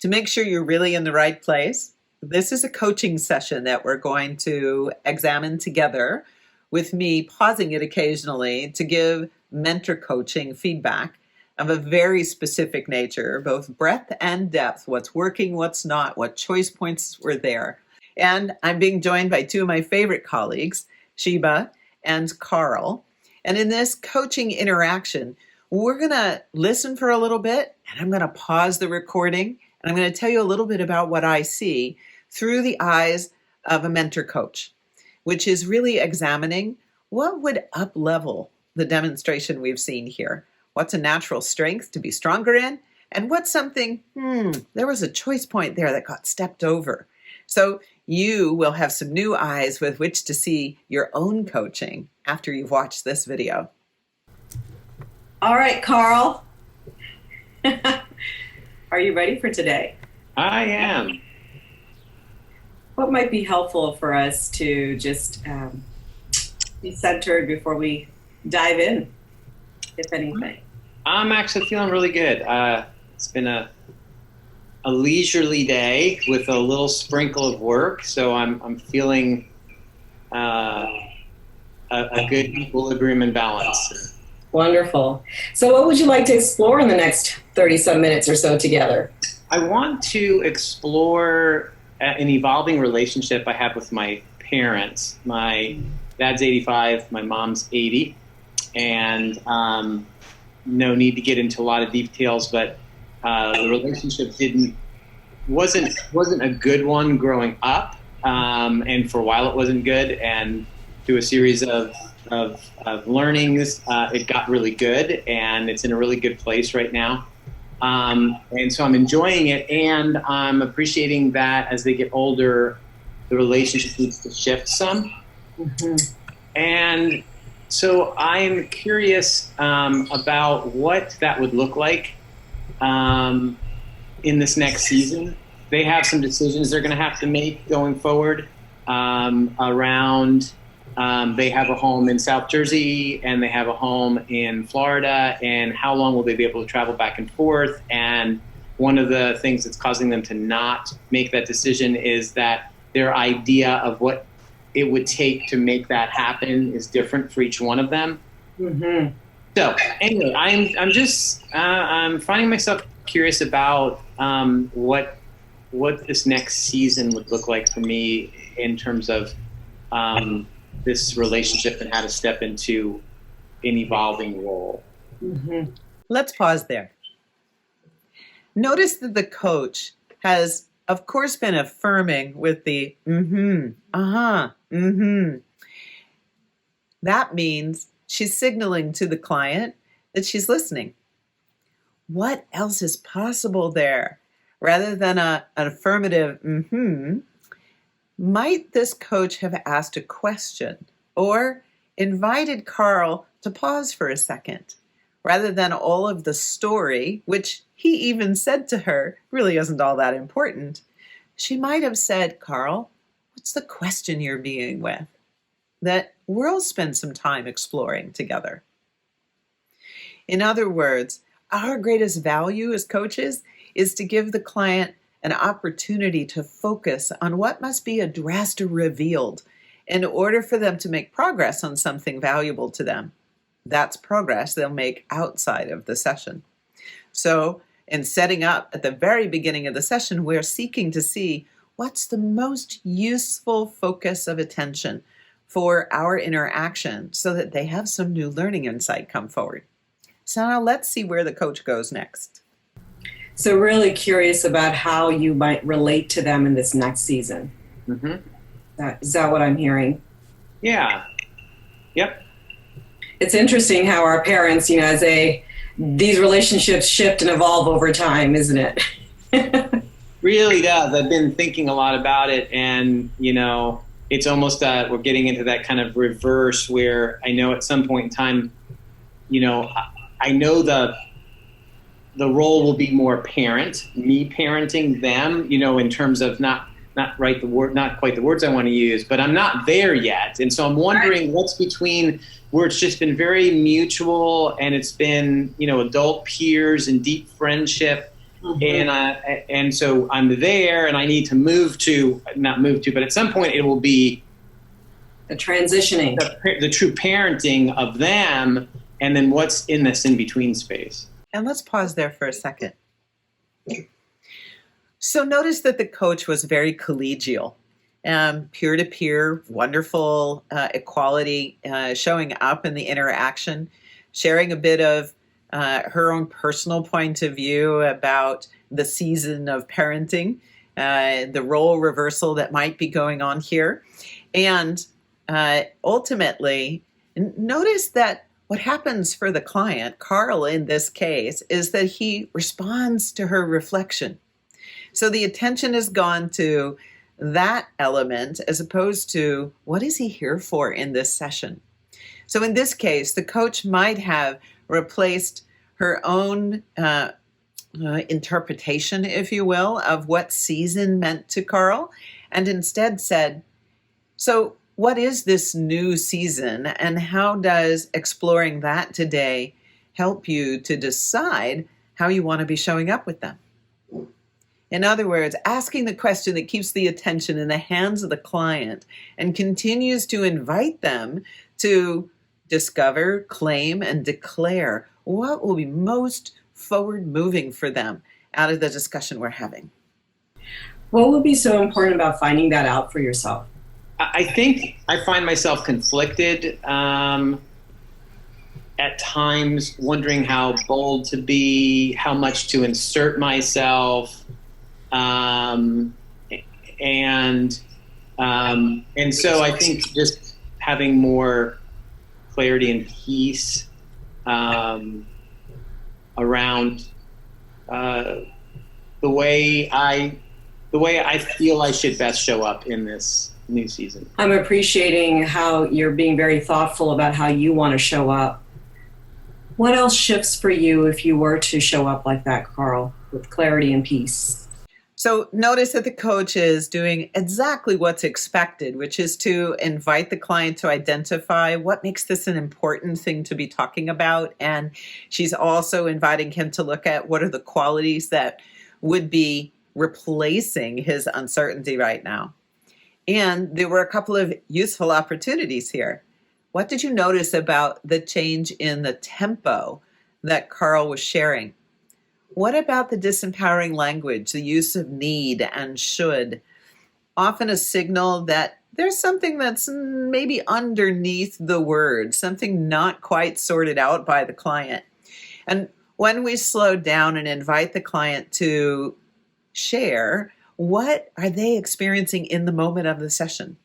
To make sure you're really in the right place, this is a coaching session that we're going to examine together, with me pausing it occasionally to give mentor coaching feedback of a very specific nature, both breadth and depth, what's working, what's not, what choice points were there. And I'm being joined by two of my favorite colleagues, Sheeba and Carl. And in this coaching interaction, we're going to listen for a little bit, and I'm going to pause the recording, and I'm going to tell you a little bit about what I see through the eyes of a mentor coach, which is really examining what would up-level the demonstration we've seen here. What's a natural strength to be stronger in, and what's something, there was a choice point there that got stepped over. So you will have some new eyes with which to see your own coaching after you've watched this video. All right, Carl. Are you ready for today? I am. What might be helpful for us to just be centered before we dive in, if anything? I'm actually feeling really good. It's been a leisurely day with a little sprinkle of work, so I'm feeling a good equilibrium and balance. Wonderful. So what would you like to explore in the next 30-some minutes or so together? I want to explore an evolving relationship I have with my parents. My dad's 85, my mom's 80, and no need to get into a lot of details, but the relationship wasn't a good one growing up, and for a while it wasn't good, and through a series of learnings, it got really good, and it's in a really good place right now. And so I'm enjoying it, and I'm appreciating that as they get older, the relationship needs to shift some. Mm-hmm. And so I'm curious about what that would look like in this next season. They have some decisions they're going to have to make going forward around. They have a home in South Jersey and they have a home in Florida, and how long will they be able to travel back and forth? And one of the things that's causing them to not make that decision is that their idea of what it would take to make that happen is different for each one of them. Mm-hmm. So anyway, I'm finding myself curious about what this next season would look like for me in terms of this relationship and how to step into an evolving role. Mm-hmm. Let's pause there. Notice that the coach has, of course, been affirming with the That means she's signaling to the client that she's listening. What else is possible there? Rather than an affirmative might this coach have asked a question or invited Carl to pause for a second, rather than all of the story, which he even said to her really isn't all that important? She might have said, Carl, what's the question you're being with that we'll spend some time exploring together? In other words, our greatest value as coaches is to give the client an opportunity to focus on what must be addressed or revealed in order for them to make progress on something valuable to them. That's progress they'll make outside of the session. So in setting up at the very beginning of the session, we're seeking to see what's the most useful focus of attention for our interaction so that they have some new learning insight come forward. So now let's see where the coach goes next. So really curious about how you might relate to them in this next season. Mm-hmm. Is that what I'm hearing? Yeah. Yep. It's interesting how our parents, as these relationships shift and evolve over time, isn't it? Really does. I've been thinking a lot about it, and it's almost we're getting into that kind of reverse where I know at some point in time, I know the role will be more parent, me parenting them, in terms of not quite the words I want to use, but I'm not there yet. And so I'm wondering what's between where it's just been very mutual and it's been, adult peers and deep friendship, And so I'm there, and I need to not move to, but at some point it will be the transitioning, the true parenting of them, and then what's in this in between space. And let's pause there for a second. So notice that the coach was very collegial, peer-to-peer, wonderful equality showing up in the interaction, sharing a bit of her own personal point of view about the season of parenting, the role reversal that might be going on here. And ultimately, notice that what happens for the client, Carl in this case, is that he responds to her reflection. So the attention has gone to that element as opposed to what is he here for in this session. So in this case, the coach might have replaced her own interpretation, if you will, of what season meant to Carl, and instead said, so what is this new season, and how does exploring that today help you to decide how you want to be showing up with them? In other words, asking the question that keeps the attention in the hands of the client and continues to invite them to discover, claim, and declare what will be most forward moving for them out of the discussion we're having. What would be so important about finding that out for yourself? I think I find myself conflicted at times, wondering how bold to be, how much to insert myself, and so I think just having more clarity and peace around the way I feel I should best show up in this new season. I'm appreciating how you're being very thoughtful about how you want to show up. What else shifts for you if you were to show up like that, Carl, with clarity and peace? So notice that the coach is doing exactly what's expected, which is to invite the client to identify what makes this an important thing to be talking about. And she's also inviting him to look at what are the qualities that would be replacing his uncertainty right now. And there were a couple of useful opportunities here. What did you notice about the change in the tempo that Carl was sharing? What about the disempowering language, the use of need and should? Often a signal that there's something that's maybe underneath the word, something not quite sorted out by the client. And when we slow down and invite the client to share, what are they experiencing in the moment of the session?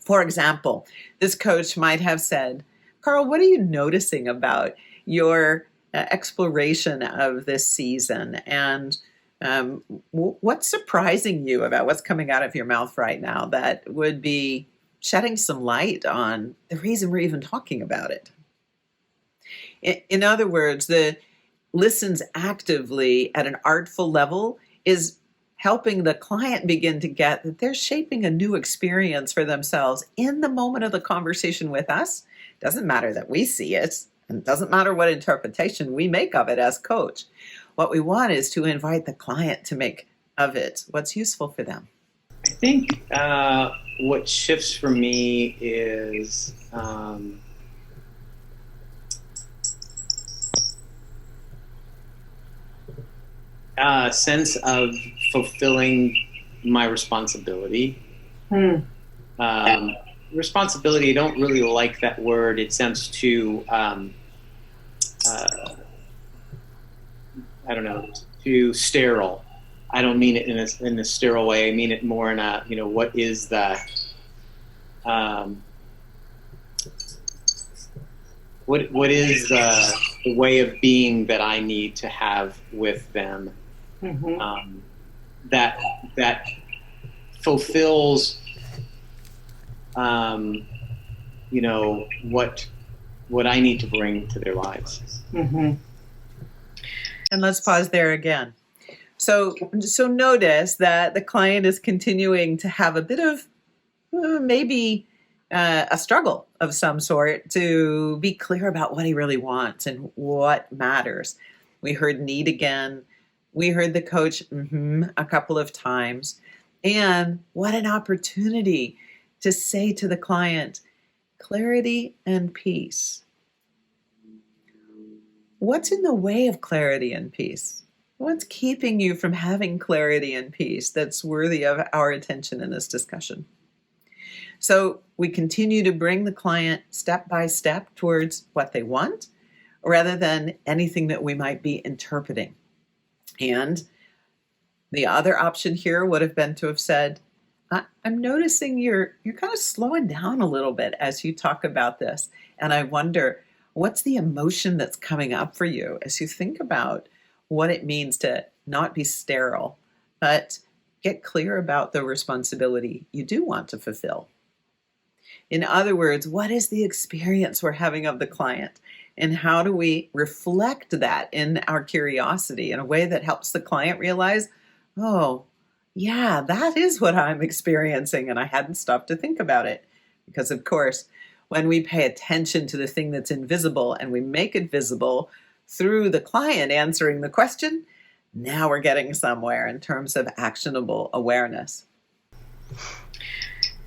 For example, this coach might have said, Carl, what are you noticing about your exploration of this season, and what's surprising you about what's coming out of your mouth right now that would be shedding some light on the reason we're even talking about it? In other words, the listens actively at an artful level is helping the client begin to get that they're shaping a new experience for themselves in the moment of the conversation with us. Doesn't matter that we see it. And it doesn't matter what interpretation we make of it as coach. What we want is to invite the client to make of it what's useful for them. I think what shifts for me is a sense of fulfilling my responsibility. Responsibility, I don't really like that word. It sounds too, I don't know, too sterile. I don't mean it in a sterile way. I mean it more in a, what is the, what is the way of being that I need to have with them, that fulfills, what I need to bring to their lives. And let's pause there again. So notice that the client is continuing to have a bit of maybe a struggle of some sort to be clear about what he really wants and what matters. We heard need again. We heard the coach a couple of times. And what an opportunity to say to the client, clarity and peace. What's in the way of clarity and peace? What's keeping you from having clarity and peace that's worthy of our attention in this discussion? So we continue to bring the client step by step towards what they want, rather than anything that we might be interpreting. And the other option here would have been to have said, I'm noticing you're kind of slowing down a little bit as you talk about this. And I wonder, what's the emotion that's coming up for you as you think about what it means to not be sterile, but get clear about the responsibility you do want to fulfill? In other words, what is the experience we're having of the client? And how do we reflect that in our curiosity in a way that helps the client realize, oh, yeah, that is what I'm experiencing, and I hadn't stopped to think about it. Because, of course, when we pay attention to the thing that's invisible and we make it visible through the client answering the question, now we're getting somewhere in terms of actionable awareness.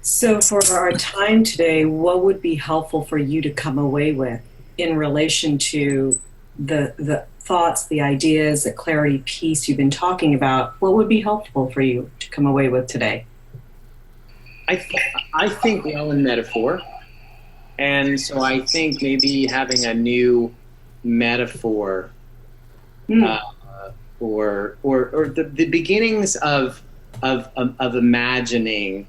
So for our time today, what would be helpful for you to come away with in relation to the thoughts, the ideas, the clarity, peace you've been talking about? What would be helpful for you to come away with today? I think well in metaphor. And so I think maybe having a new metaphor or the beginnings of imagining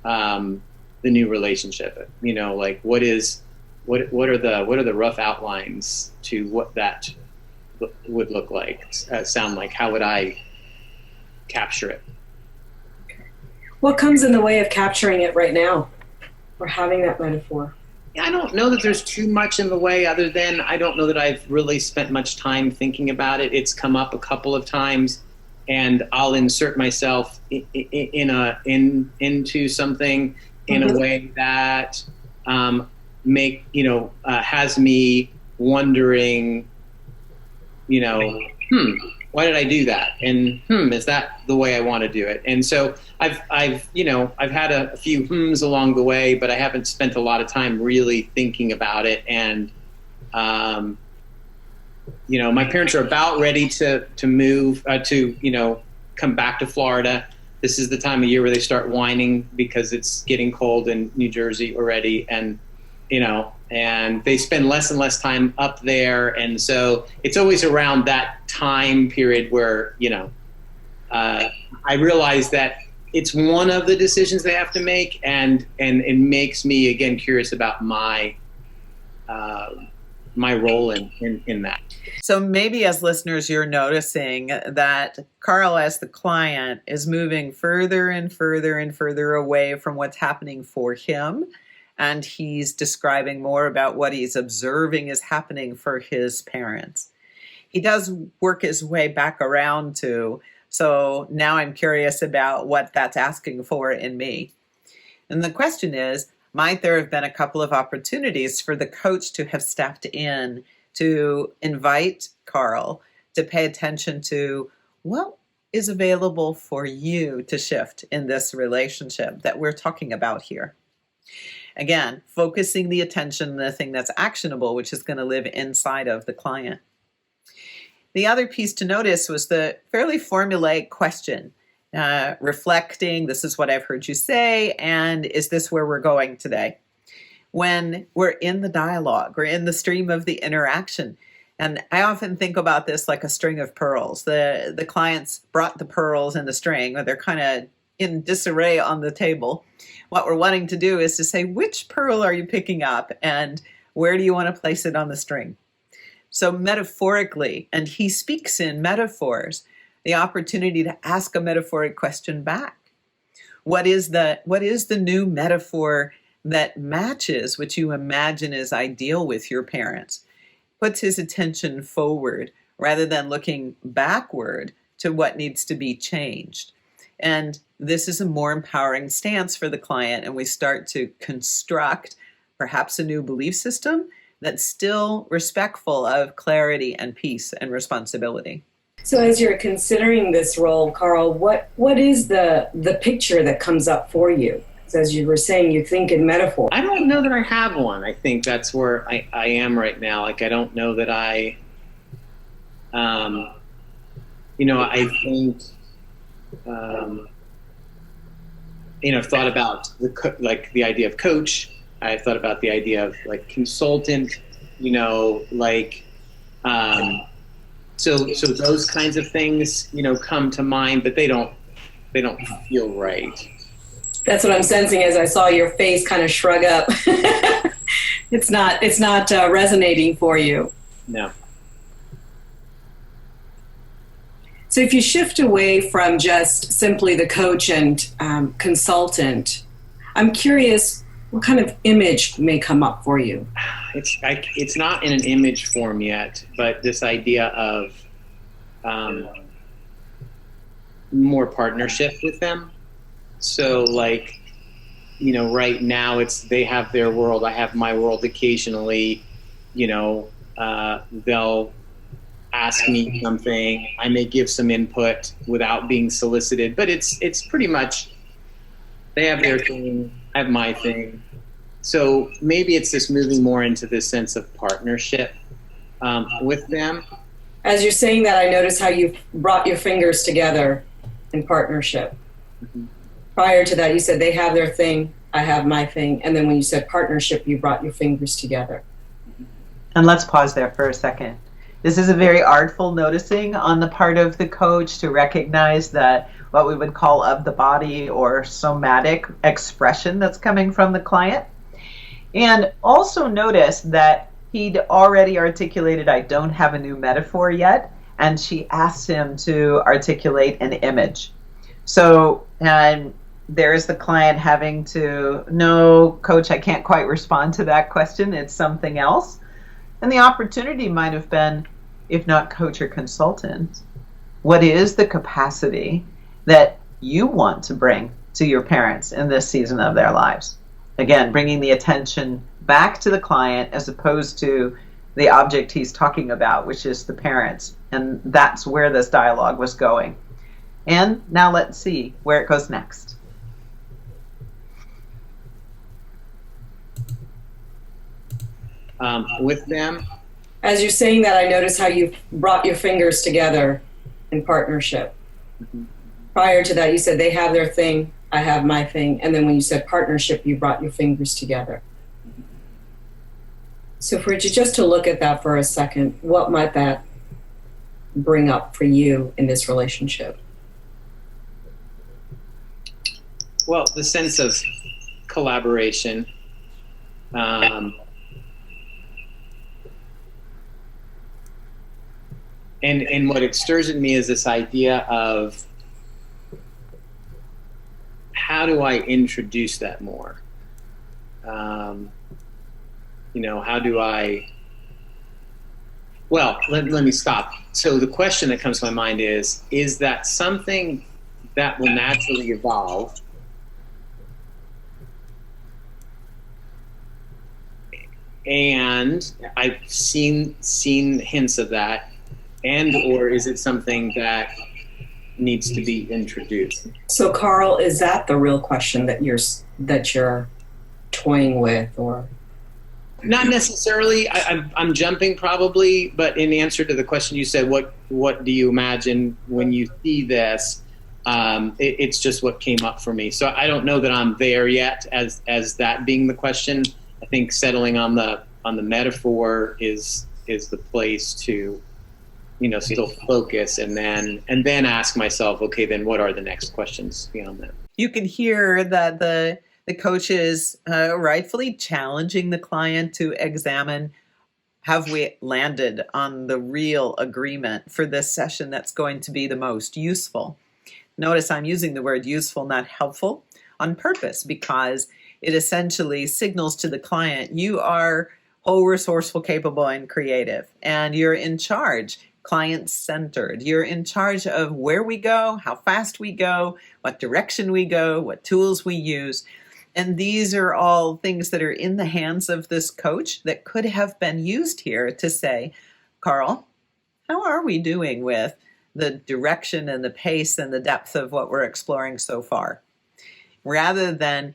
the new relationship. Like what are the rough outlines to what that would look like, sound like? How would I capture it? What comes in the way of capturing it right now, or having that metaphor? I don't know that there's too much in the way, other than I don't know that I've really spent much time thinking about it. It's come up a couple of times, and I'll insert myself into something in a way that has me wondering, why did I do that? And is that the way I want to do it? And so I've had a few along the way, but I haven't spent a lot of time really thinking about it. And my parents are about ready to move to come back to Florida. This is the time of year where they start whining because it's getting cold in New Jersey already, and and they spend less and less time up there. And so it's always around that time period where, I realize that it's one of the decisions they have to make. And it makes me, again, curious about my role in that. So maybe as listeners, you're noticing that Carl, as the client, is moving further and further and further away from what's happening for him. And he's describing more about what he's observing is happening for his parents. He does work his way back around to, so now I'm curious about what that's asking for in me. And the question is, might there have been a couple of opportunities for the coach to have stepped in to invite Carl to pay attention to what is available for you to shift in this relationship that we're talking about here? Again, focusing the attention on the thing that's actionable, which is going to live inside of the client. The other piece to notice was the fairly formulaic question, reflecting, this is what I've heard you say, and is this where we're going today? When we're in the dialogue, we're in the stream of the interaction. And I often think about this like a string of pearls. The clients brought the pearls in the string, or they're kind of in disarray on the table. What we're wanting to do is to say, which pearl are you picking up and where do you want to place it on the string? So metaphorically, and he speaks in metaphors, the opportunity to ask a metaphoric question back. What is the new metaphor that matches what you imagine is ideal with your parents? Puts his attention forward rather than looking backward to what needs to be changed. And this is a more empowering stance for the client, and we start to construct perhaps a new belief system that's still respectful of clarity and peace and responsibility. So as you're considering this role, Carl, what is the picture that comes up for you? 'Cause as you were saying, you think in metaphor. I don't know that I have one. I think that's where I am right now. Like, I don't know that I, I think, I've thought about the idea of coach. I've thought about the idea of like consultant, so those kinds of things, come to mind, but they don't feel right. That's what I'm sensing as I saw your face kind of shrug up. It's not resonating for you. No. So if you shift away from just simply the coach and consultant, I'm curious what kind of image may come up for you. It's not in an image form yet, but this idea of more partnership with them. So right now they have their world, I have my world. Occasionally, they'll ask me something, I may give some input without being solicited, but it's pretty much, they have their thing, I have my thing. So maybe it's just moving more into this sense of partnership with them. As you're saying that, I notice how you brought your fingers together in partnership. Mm-hmm. Prior to that, you said they have their thing, I have my thing. And then when you said partnership, you brought your fingers together. And let's pause there for a second. This is a very artful noticing on the part of the coach to recognize that what we would call of the body or somatic expression that's coming from the client. And also notice that he'd already articulated, I don't have a new metaphor yet, and she asked him to articulate an image. So, and there's the client having to, no, coach, I can't quite respond to that question, it's something else. And the opportunity might have been, if not coach or consultant, what is the capacity that you want to bring to your parents in this season of their lives? Again, bringing the attention back to the client as opposed to the object he's talking about, which is the parents. And that's where this dialogue was going. And now let's see where it goes next. With them. As you're saying that, I notice how you brought your fingers together in partnership. Mm-hmm. Prior to that, you said they have their thing, I have my thing. And then when you said partnership, you brought your fingers together. So for you just to look at that for a second, what might that bring up for you in this relationship? Well, the sense of collaboration. And what it stirs in me is this idea of how do I introduce that more? How do I, well, let me stop. So the question that comes to my mind is that something that will naturally evolve? And I've seen hints of that. And or is it something that needs to be introduced? So, Carl, is that the real question that you're toying with, or? Not necessarily. I'm jumping probably, but in answer to the question you said, what do you imagine when you see this? It's just what came up for me. So I don't know that I'm there yet as that being the question. I think settling on the metaphor is the place to still focus and then ask myself, okay, then what are the next questions beyond that? You can hear that the coach is rightfully challenging the client to examine, have we landed on the real agreement for this session that's going to be the most useful? Notice I'm using the word useful, not helpful, on purpose, because it essentially signals to the client you are whole, resourceful, capable, and creative, and you're in charge. Client-centered. You're in charge of where we go, how fast we go, what direction we go, what tools we use. And these are all things that are in the hands of this coach that could have been used here to say, Carl, how are we doing with the direction and the pace and the depth of what we're exploring so far. Rather than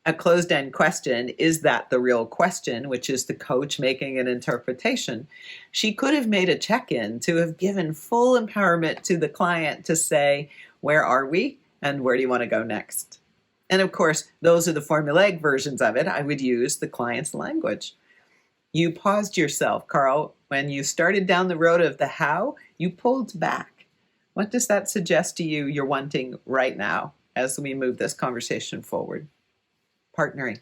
a closed-end question, is that the real question, which is the coach making an interpretation, she could have made a check-in to have given full empowerment to the client to say, where are we and where do you want to go next? And of course, those are the formulaic versions of it. I would use the client's language. You paused yourself, Carl. When you started down the road of the how, you pulled back. What does that suggest to you you're wanting right now as we move this conversation forward? Partnering.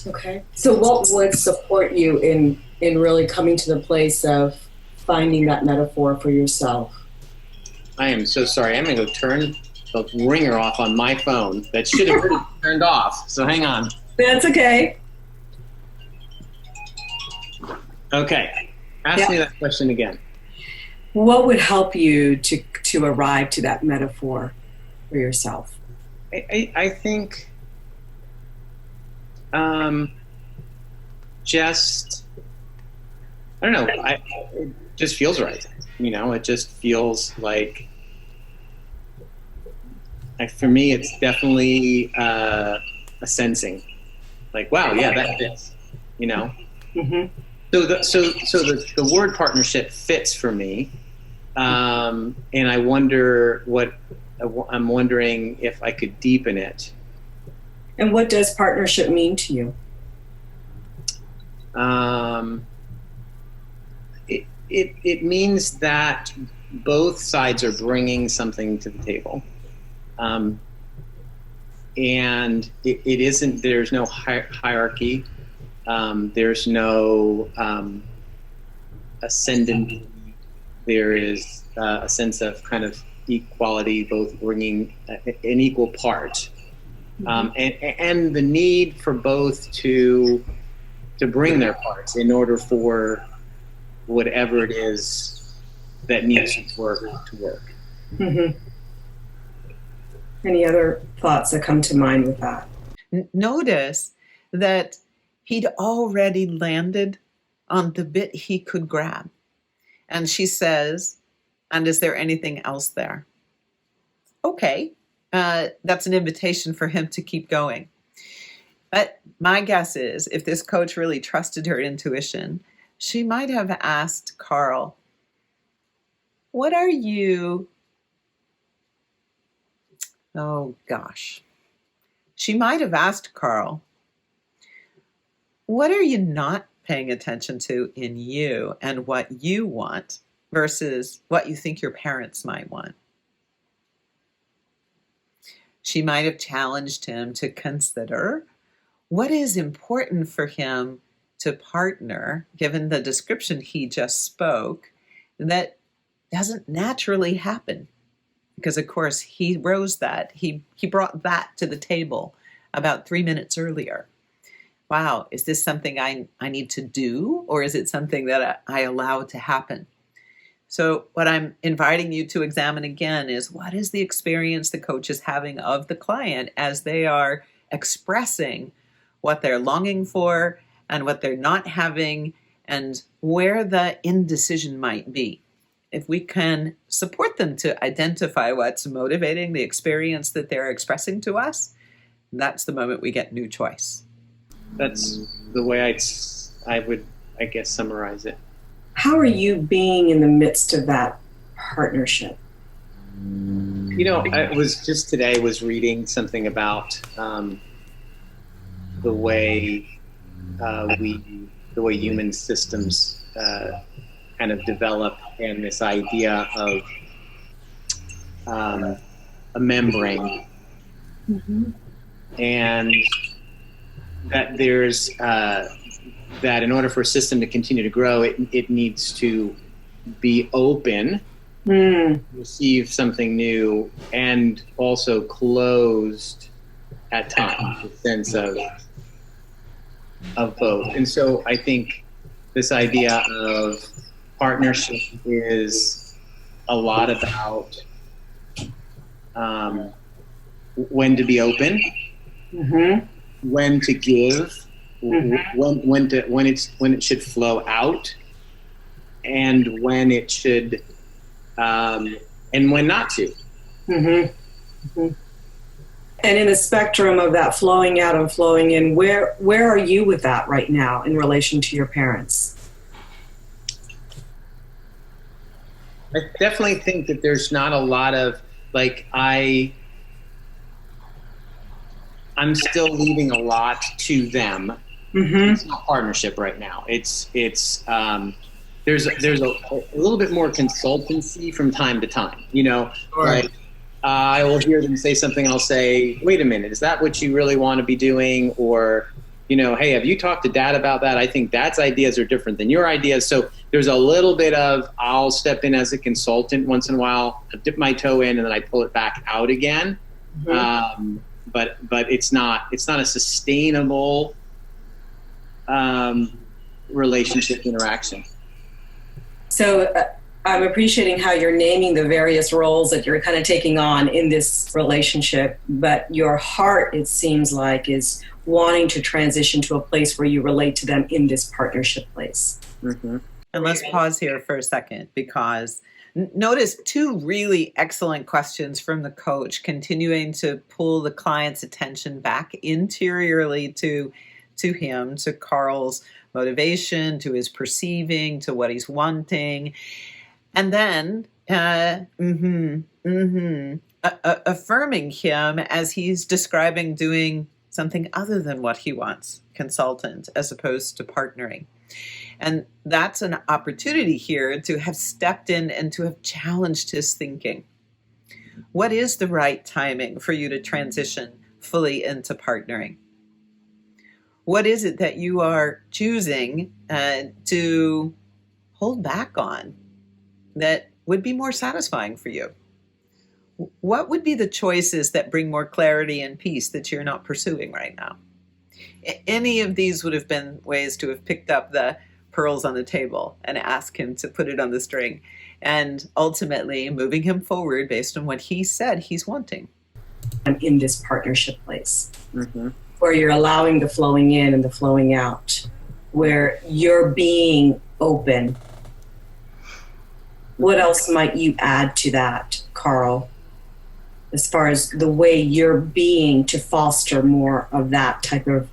Okay. So what would support you in really coming to the place of finding that metaphor for yourself? I am so sorry. I'm going to go turn the ringer off on my phone. That should have already turned off. So hang on. That's okay. Okay. Ask me that question again. What would help you to arrive to that metaphor for yourself? I think just, I don't know, it just feels right. It just feels like, for me, it's definitely a sensing. Like, wow, yeah, that fits, Mm-hmm. So the word partnership fits for me. And I'm wondering if I could deepen it. And what does partnership mean to you? It means that both sides are bringing something to the table. And it isn't, there's no hierarchy. There's no ascendant. There is a sense of kind of equality, both bringing an equal part. And the need for both to bring their parts in order for whatever it is that needs to work. Mm-hmm. Any other thoughts that come to mind with that? Notice that he'd already landed on the bit he could grab. And she says, and is there anything else there? Okay. That's an invitation for him to keep going. But my guess is if this coach really trusted her intuition, she might have asked Carl, what are you... Oh, gosh. She might have asked Carl, what are you not paying attention to in you and what you want versus what you think your parents might want? She might have challenged him to consider what is important for him to partner, given the description he just spoke, that doesn't naturally happen. Because, of course, he rose that. He brought that to the table about 3 minutes earlier. Wow, is this something I need to do, or is it something that I allow to happen? So what I'm inviting you to examine again is, what is the experience the coach is having of the client as they are expressing what they're longing for and what they're not having and where the indecision might be. If we can support them to identify what's motivating the experience that they're expressing to us, that's the moment we get new choice. That's the way I would, I guess, summarize it. How are you being in the midst of that partnership? I was reading something about the way human systems kind of develop, and this idea of a membrane, and that there's that in order for a system to continue to grow, it needs to be open, receive something new, and also closed at times, a sense of both. And so I think this idea of partnership is a lot about when to be open, when to give, when it should flow out, and when it should and when not to. Mm-hmm. Mm-hmm. And in the spectrum of that flowing out and flowing in, where are you with that right now in relation to your parents? I definitely think that there's not a lot of, like, I'm still leaving a lot to them. Mm-hmm. It's not partnership right now. There's a little bit more consultancy from time to time, Sure. like I will hear them say something. I'll say, wait a minute, is that what you really want to be doing? Or, hey, have you talked to Dad about that? I think Dad's ideas are different than your ideas. So there's a little bit of, I'll step in as a consultant once in a while, I dip my toe in, and then I pull it back out again. Mm-hmm. But it's not a sustainable relationship interaction. So I'm appreciating how you're naming the various roles that you're kind of taking on in this relationship, but your heart, it seems like, is wanting to transition to a place where you relate to them in this partnership place. Mm-hmm. And let's pause here for a second, because notice two really excellent questions from the coach, continuing to pull the client's attention back interiorly to him, to Carl's motivation, to his perceiving, to what he's wanting. And then affirming him as he's describing doing something other than what he wants, consultant, as opposed to partnering. And that's an opportunity here to have stepped in and to have challenged his thinking. What is the right timing for you to transition fully into partnering? What is it that you are choosing to hold back on that would be more satisfying for you? What would be the choices that bring more clarity and peace that you're not pursuing right now? Any of these would have been ways to have picked up the pearls on the table and ask him to put it on the string, and ultimately moving him forward based on what he said he's wanting. In this partnership place, Mm-hmm. where you're allowing the flowing in and the flowing out, where you're being open. What else might you add to that, Carl, as far as the way you're being to foster more of that type of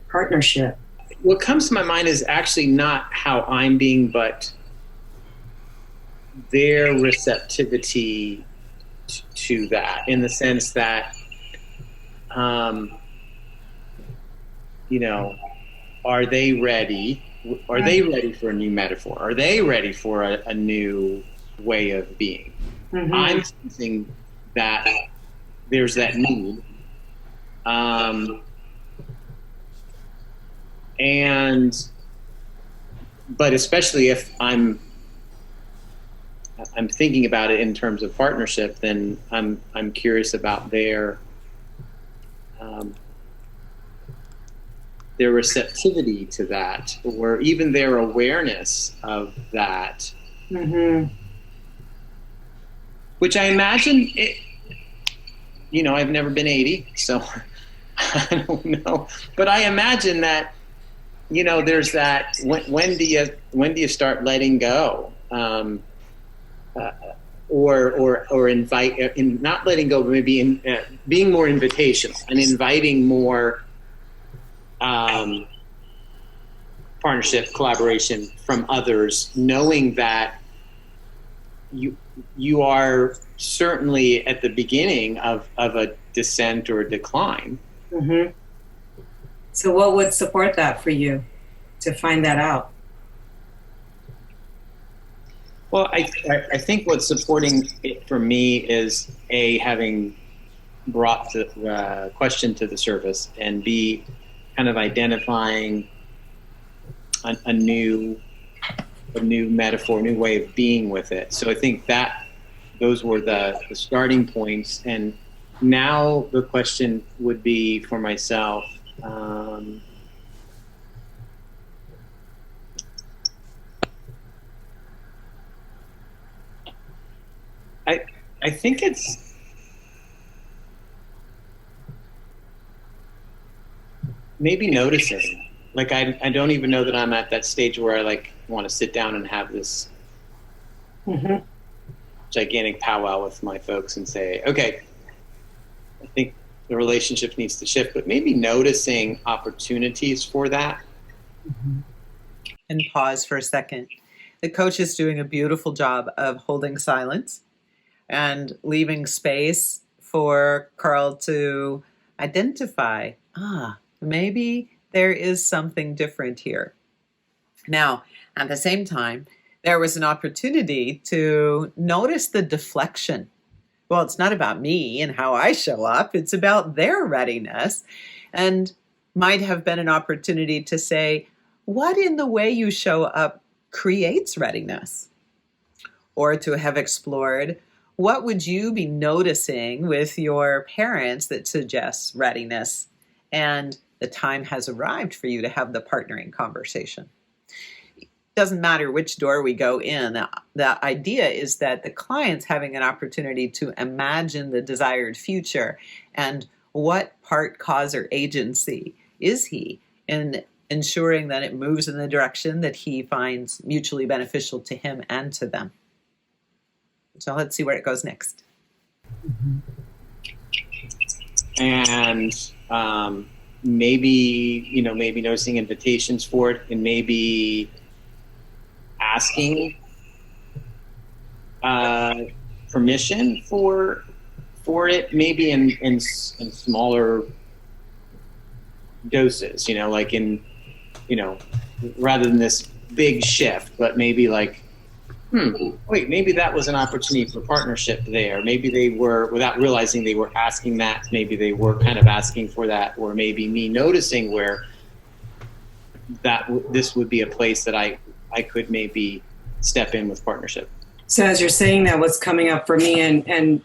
partnership? What comes to my mind is actually not how I'm being, but their receptivity to that, in the sense that, are they ready? Are they ready for a new metaphor? Are they ready for a new way of being? Mm-hmm. I'm sensing that there's that need. But especially if I'm thinking about it in terms of partnership, then I'm curious about their receptivity to that, or even their awareness of that. Mm-hmm. Which I imagine it. I've never been 80, so I don't know. But I imagine that, there's that. When do you start letting go, or invite? Not letting go, but maybe being more invitational and inviting more partnership, collaboration from others, knowing that you are certainly at the beginning of a descent or a decline. Mm-hmm. So what would support that for you to find that out? Well, I think what's supporting it for me is A, having brought the question to the surface, and B, kind of identifying a new metaphor, a new way of being with it. So I think that those were the starting points. And now the question would be for myself, I think it's maybe noticing. Like I don't even know that I'm at that stage where I want to sit down and have this gigantic powwow with my folks and say, okay, I think the relationship needs to shift, but maybe noticing opportunities for that. And pause for a second. The coach is doing a beautiful job of holding silence and leaving space for Carl to identify, maybe there is something different here. Now, at the same time, there was an opportunity to notice the deflection. Well, it's not about me and how I show up, it's about their readiness. And might have been an opportunity to say, what in the way you show up creates readiness? Or to have explored, what would you be noticing with your parents that suggests readiness? And the time has arrived for you to have the partnering conversation. It doesn't matter which door we go in. The idea is that the client's having an opportunity to imagine the desired future and what part, cause, or agency is he in ensuring that it moves in the direction that he finds mutually beneficial to him and to them. So let's see where it goes next. And maybe noticing invitations for it, and maybe asking permission for it, maybe in smaller doses, like in, rather than this big shift, but maybe like, wait, maybe that was an opportunity for partnership there. Maybe they were, without realizing they were asking that, maybe they were kind of asking for that, or maybe me noticing where this would be a place that I could maybe step in with partnership. So as you're saying that, what's coming up for me, and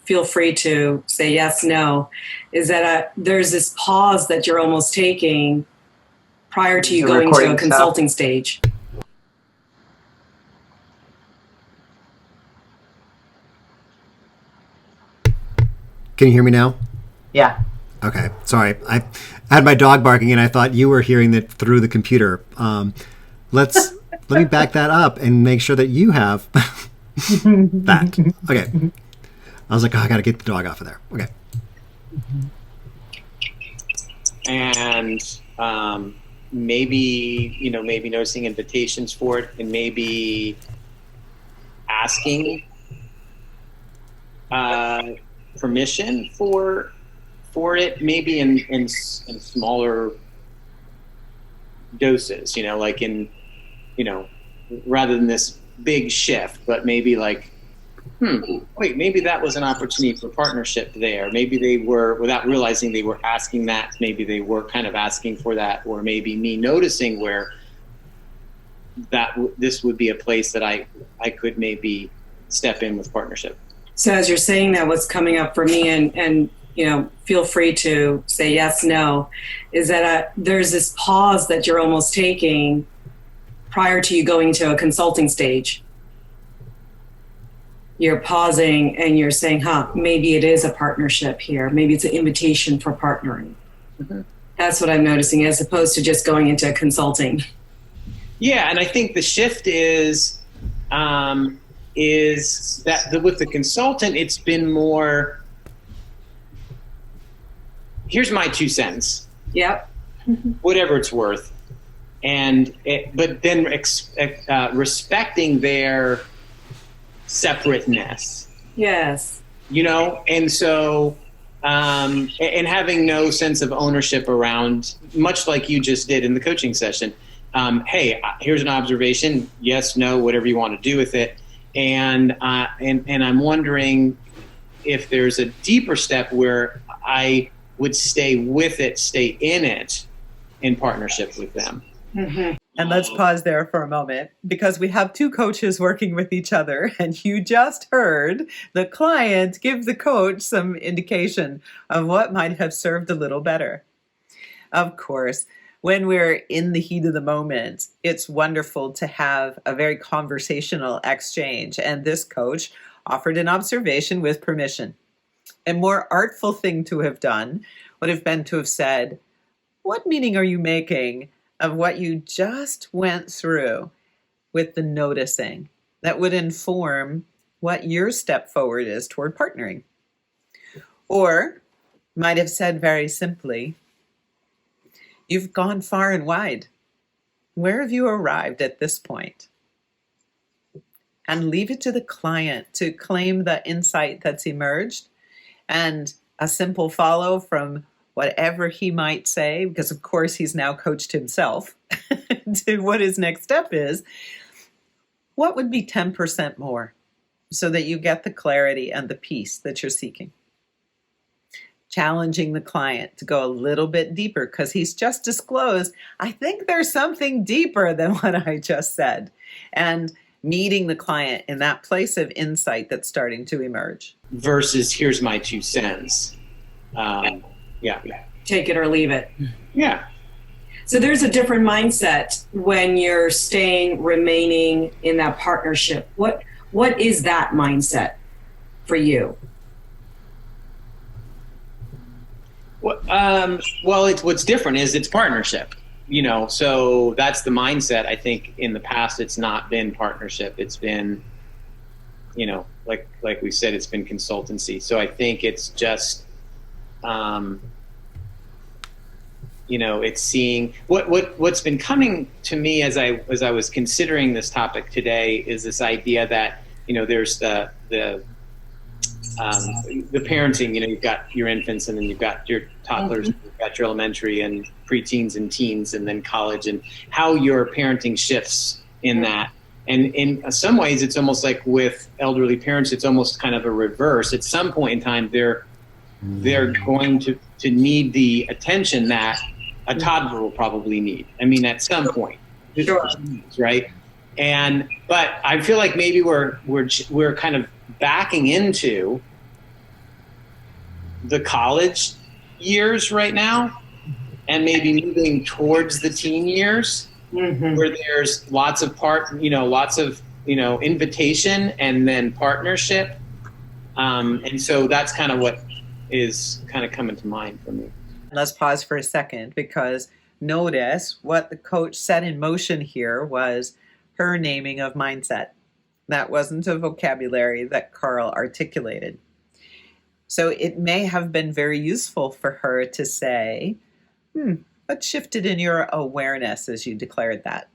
feel free to say yes, no, is that there's this pause that you're almost taking prior to you going to a consulting stage. Can you hear me now? Yeah. Okay. Sorry. I had my dog barking and I thought you were hearing it through the computer. Let me back that up and make sure that you have that. Okay. I was like, I got to get the dog off of there. Okay. And maybe noticing invitations for it, and maybe asking permission for it, maybe in smaller doses, like in, rather than this big shift, but maybe like, wait, maybe that was an opportunity for partnership there. Maybe they were, without realizing they were asking that, maybe they were kind of asking for that, or maybe me noticing where this would be a place that I could maybe step in with partnership. So as you're saying that, what's coming up for me, and feel free to say yes, no, is that there's this pause that you're almost taking prior to you going to a consulting stage. You're pausing and you're saying, maybe it is a partnership here. Maybe it's an invitation for partnering. Mm-hmm. That's what I'm noticing, as opposed to just going into consulting. Yeah, and I think the shift is that with the consultant, it's been more, here's my 2 cents. Yep. Whatever it's worth. But then respecting their separateness. Yes. And so, and having no sense of ownership around, much like you just did in the coaching session. Hey, here's an observation. Yes, no, whatever you want to do with it. And I'm wondering if there's a deeper step where I would stay with it, stay in it, in partnership with them. Mm-hmm. And let's pause there for a moment, because we have 2 coaches working with each other, and you just heard the client give the coach some indication of what might have served a little better. Of course, when we're in the heat of the moment, it's wonderful to have a very conversational exchange. And this coach offered an observation with permission. A more artful thing to have done would have been to have said, what meaning are you making of what you just went through with the noticing? That would inform what your step forward is toward partnering. Or might have said very simply, you've gone far and wide. Where have you arrived at this point? And leave it to the client to claim the insight that's emerged and a simple follow from whatever he might say, because of course he's now coached himself to what his next step is. What would be 10% more so that you get the clarity and the peace that you're seeking? Challenging the client to go a little bit deeper because he's just disclosed, I think there's something deeper than what I just said. And meeting the client in that place of insight that's starting to emerge. Versus here's my 2 cents. Yeah. Take it or leave it. Yeah. So there's a different mindset when you're remaining in that partnership. What is that mindset for you? Well, it's what's different is it's partnership. So that's the mindset. I think in the past it's not been partnership. It's been, like we said, it's been consultancy. So I think it's just, it's seeing what's been coming to me as I was considering this topic today is this idea that there's the parenting. You've got your infants, and then you've got your toddlers, and you've got your elementary and preteens and teens, and then college, and how your parenting shifts in that. And in some ways, it's almost like with elderly parents, it's almost kind of a reverse. At some point in time, they're going to need the attention that a toddler will probably need. I mean, at some point, Sure. Right? But I feel like maybe we're kind of backing into the college years right now, and maybe moving towards the teen years, where there's lots of invitation and then partnership, and so that's kind of what is kind of coming to mind for me. Let's pause for a second, because notice what the coach set in motion here was her naming of mindset. That wasn't a vocabulary that Carl articulated. So it may have been very useful for her to say, what shifted in your awareness as you declared that?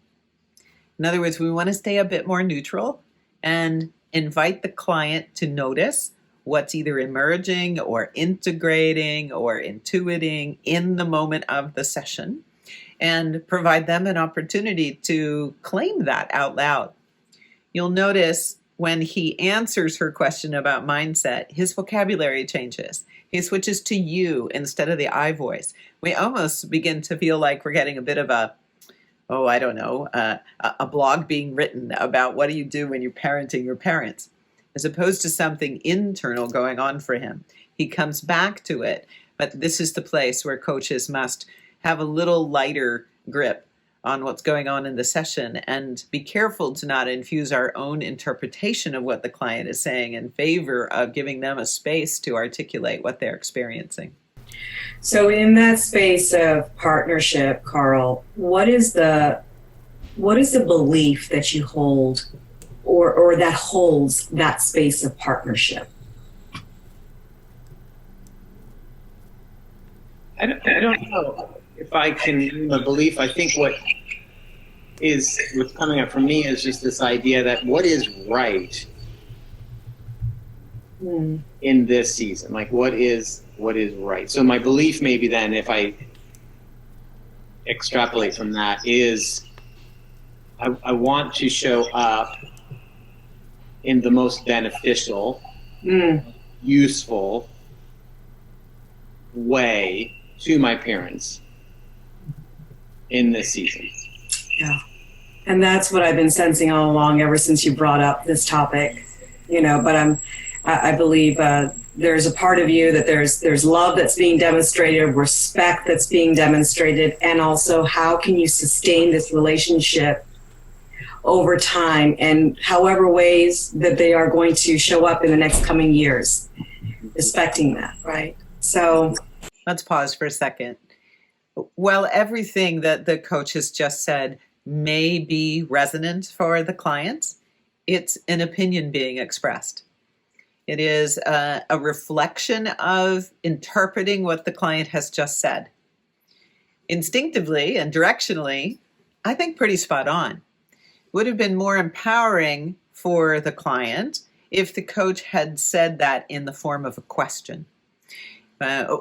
In other words, we want to stay a bit more neutral and invite the client to notice what's either emerging or integrating or intuiting in the moment of the session, and provide them an opportunity to claim that out loud. You'll notice when he answers her question about mindset, his vocabulary changes. He switches to you instead of the I voice. We almost begin to feel like we're getting a bit of a blog being written about what do you do when you're parenting your parents, as opposed to something internal going on for him. He comes back to it, but this is the place where coaches must have a little lighter grip on what's going on in the session and be careful to not infuse our own interpretation of what the client is saying in favor of giving them a space to articulate what they're experiencing. So in that space of partnership, Carl, what is the belief that you hold or that holds that space of partnership? I don't know if I can the belief. I think what's coming up for me is just this idea that what is right in this season, like what is right. So my belief maybe then, if I extrapolate from that, is I want to show up in the most beneficial, useful way to my parents in this season. Yeah. And that's what I've been sensing all along ever since you brought up this topic, but I believe there's a part of you that there's love that's being demonstrated, respect that's being demonstrated, and also how can you sustain this relationship over time and however ways that they are going to show up in the next coming years, respecting that, right? So let's pause for a second. While everything that the coach has just said may be resonant for the client, It's an opinion being expressed. It is a reflection of interpreting what the client has just said. Instinctively and directionally, I think pretty spot on. Would have been more empowering for the client if the coach had said that in the form of a question.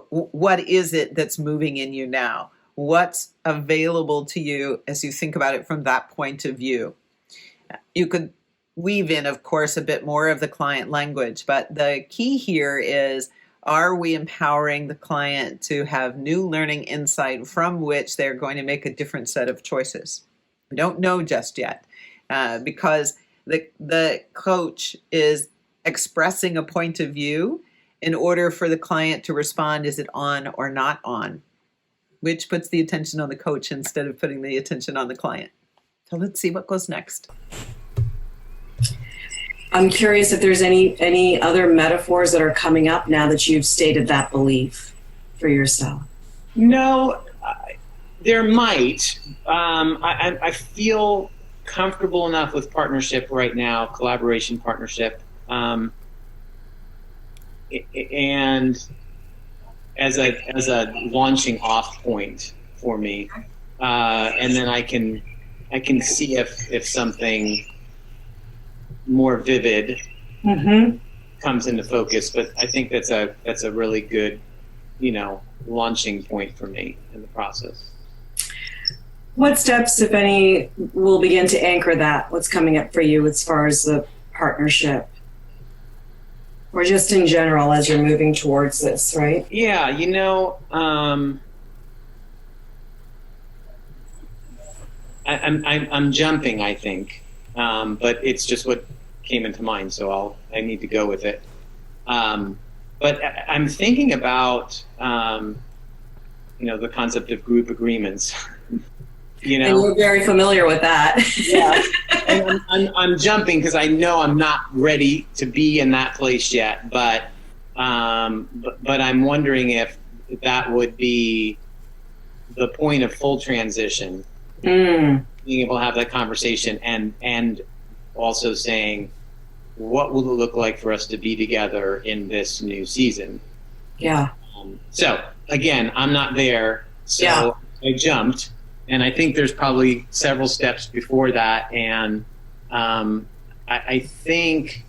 What is it that's moving in you now? What's available to you as you think about it from that point of view? You could weave in, of course, a bit more of the client language, but the key here is, are we empowering the client to have new learning insight from which they're going to make a different set of choices? We don't know just yet because the coach is expressing a point of view in order for the client to respond, is it on or not on, which puts the attention on the coach instead of putting the attention on the client. So let's see what goes next. I'm curious if there's any other metaphors that are coming up now that you've stated that belief for yourself. No, there might. I feel comfortable enough with partnership right now, collaboration partnership, and as a launching off point for me, and then I can see if something more vivid comes into focus. But I think that's a really good, launching point for me in the process. What steps, if any, will begin to anchor that? What's coming up for you as far as the partnership? Or just in general as you're moving towards this, right? Yeah, I'm jumping, I think, but it's just what came into mind, so I need to go with it. But I'm thinking about the concept of group agreements. And we're very familiar with that. Yeah, and I'm jumping because I know I'm not ready to be in that place yet. But I'm wondering if that would be the point of full transition, being able to have that conversation, and also saying, what will it look like for us to be together in this new season? Yeah. So again, I'm not there, so I jumped. And I think there's probably several steps before that, and I think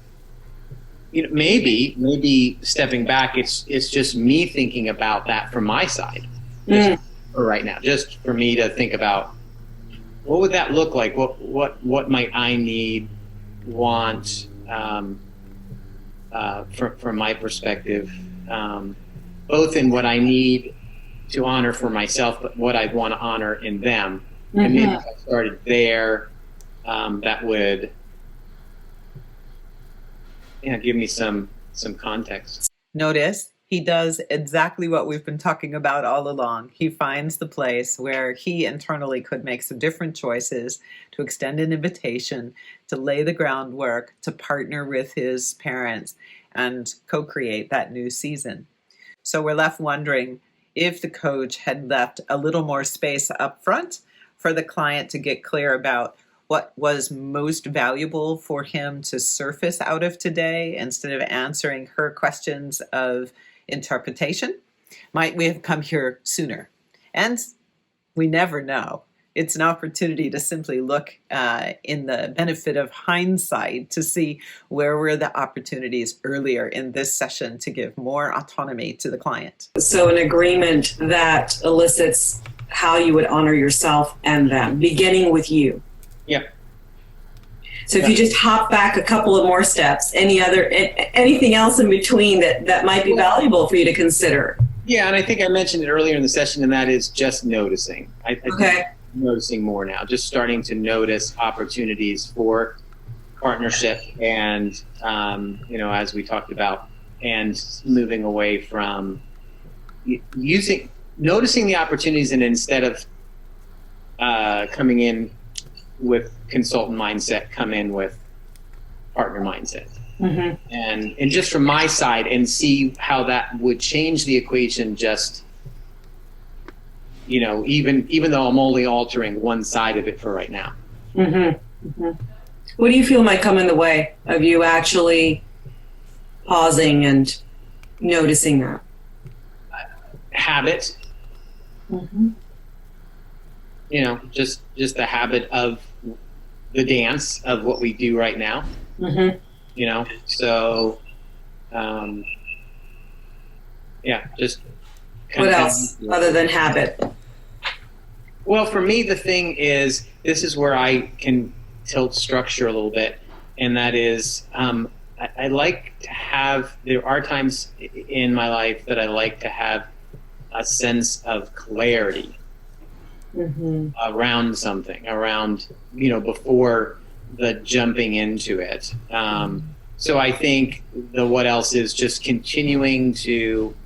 maybe stepping back, it's just me thinking about that from my side for right now, just for me to think about what would that look like, what might I need, want, from my perspective, both in what I need to honor for myself, but what I want to honor in them. And maybe if I started there, that would give me some context. Notice he does exactly what we've been talking about all along. He finds the place where he internally could make some different choices, to extend an invitation, to lay the groundwork, to partner with his parents and co-create that new season. So we're left wondering if the coach had left a little more space up front for the client to get clear about what was most valuable for him to surface out of today, instead of answering her questions of interpretation. Might we have come here sooner? And we never know. It's an opportunity to simply look in the benefit of hindsight to see where were the opportunities earlier in this session to give more autonomy to the client. So an agreement that elicits how you would honor yourself and them, beginning with you. Yep. So if you just hop back a couple of more steps, anything else in between that might be valuable for you to consider? Yeah, and I think I mentioned it earlier in the session, and that is just noticing. I think noticing more now, just starting to notice opportunities for partnership, and as we talked about, and moving away from noticing the opportunities, and instead of coming in with consultant mindset, come in with partner mindset. And just from my side, and see how that would change the equation, just even though I'm only altering one side of it for right now. What do you feel might come in the way of you actually pausing and noticing that? Habit. Mm-hmm. You know, just the habit of the dance of what we do right now. Mm-hmm. You know, so yeah, just What else other than habit? Well, for me, the thing is, this is where I can tilt structure a little bit, and that is, I like to have, there are times in my life that I like to have a sense of clarity around something, around, before the jumping into it. So I think the what else is just continuing to,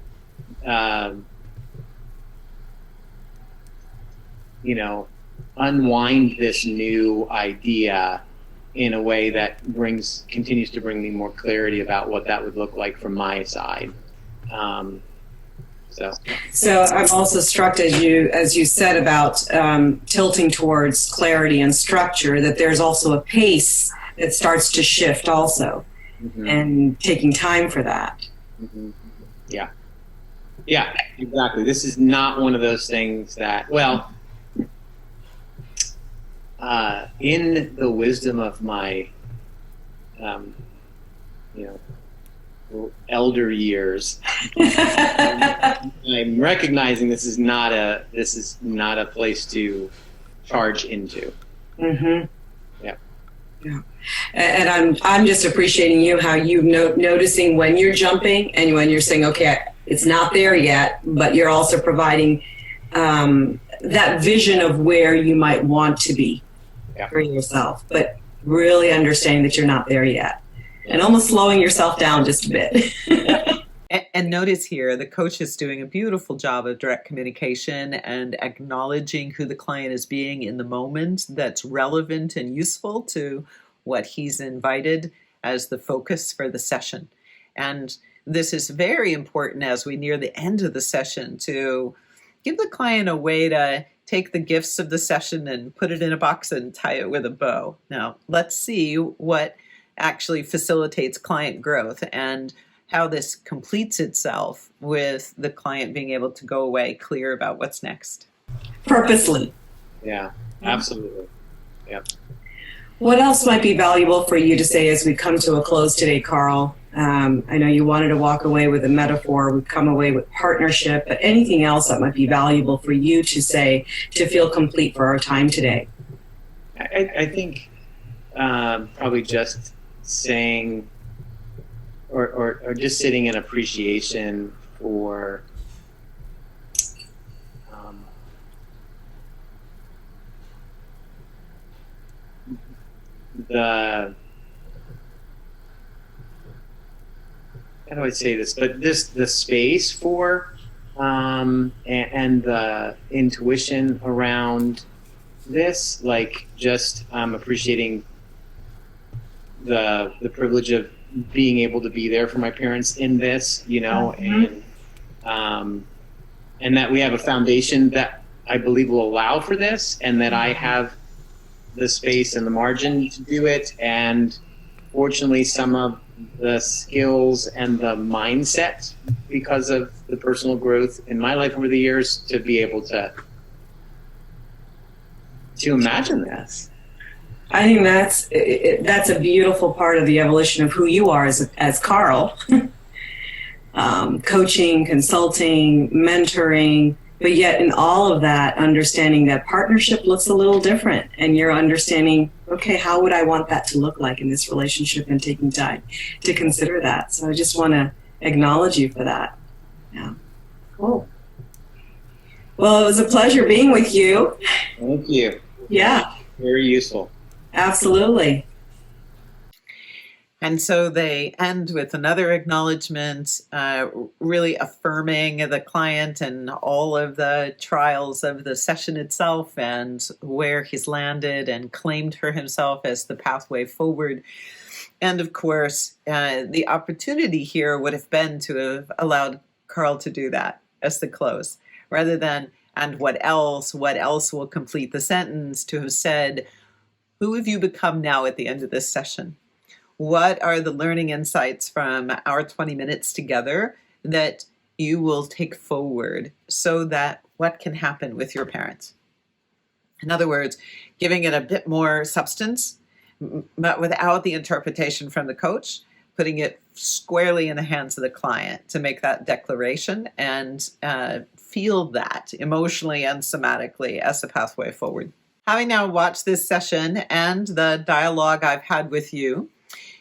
unwind this new idea in a way that continues to bring me more clarity about what that would look like from my side. So I'm also struck as you said about tilting towards clarity and structure, that there's also a pace that starts to shift also, and taking time for that. Yeah, exactly. This is not one of those things that, in the wisdom of my, elder years, I'm recognizing this is not a place to charge into. Mm-hmm. Yeah. Yeah. And I'm just appreciating you, how you noticing when you're jumping and when you're saying, okay, it's not there yet, but you're also providing that vision of where you might want to be for yourself, but really understanding that you're not there yet, and almost slowing yourself down just a bit. And notice here, the coach is doing a beautiful job of direct communication and acknowledging who the client is being in the moment that's relevant and useful to what he's invited as the focus for the session. And this is very important as we near the end of the session, to give the client a way to take the gifts of the session and put it in a box and tie it with a bow. Now, let's see what actually facilitates client growth and how this completes itself with the client being able to go away clear about what's next. Purposely. Yeah, absolutely. Yeah. What else might be valuable for you to say as we come to a close today, Carl? I know you wanted to walk away with a metaphor. We've come away with partnership, but anything else that might be valuable for you to say to feel complete for our time today? I think probably just saying, or just sitting in appreciation for the, how do I say this? But the space for and the intuition around this, like just appreciating the privilege of being able to be there for my parents in this, and that we have a foundation that I believe will allow for this, and that I have the space and the margin to do it. And fortunately, some of the skills and the mindset, because of the personal growth in my life over the years, to be able to imagine this. I think that's a beautiful part of the evolution of who you are as Carl. Coaching, consulting, mentoring, but yet in all of that, understanding that partnership looks a little different, and you're understanding, okay, how would I want that to look like in this relationship, and taking time to consider that. So I just want to acknowledge you for that. Yeah. Cool. Well, it was a pleasure being with you. Thank you. Yeah. Very useful. Absolutely. And so they end with another acknowledgement, really affirming the client and all of the trials of the session itself and where he's landed and claimed for himself as the pathway forward. And of course, the opportunity here would have been to have allowed Carl to do that as the close, rather than, and what else will complete the sentence, to have said, Who have you become now at the end of this session? What are the learning insights from our 20 minutes together that you will take forward so that what can happen with your parents? In other words, giving it a bit more substance, but without the interpretation from the coach, putting it squarely in the hands of the client to make that declaration and feel that emotionally and somatically as the pathway forward. Having now watched this session and the dialogue I've had with you,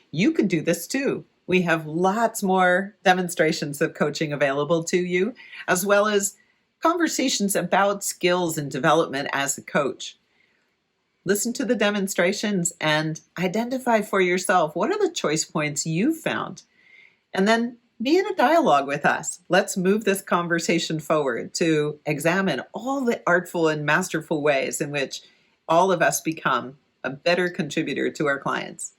you can do this too. We have lots more demonstrations of coaching available to you, as well as conversations about skills and development as a coach. Listen to the demonstrations and identify for yourself what are the choice points you found. And then be in a dialogue with us. Let's move this conversation forward to examine all the artful and masterful ways in which all of us become a better contributor to our clients.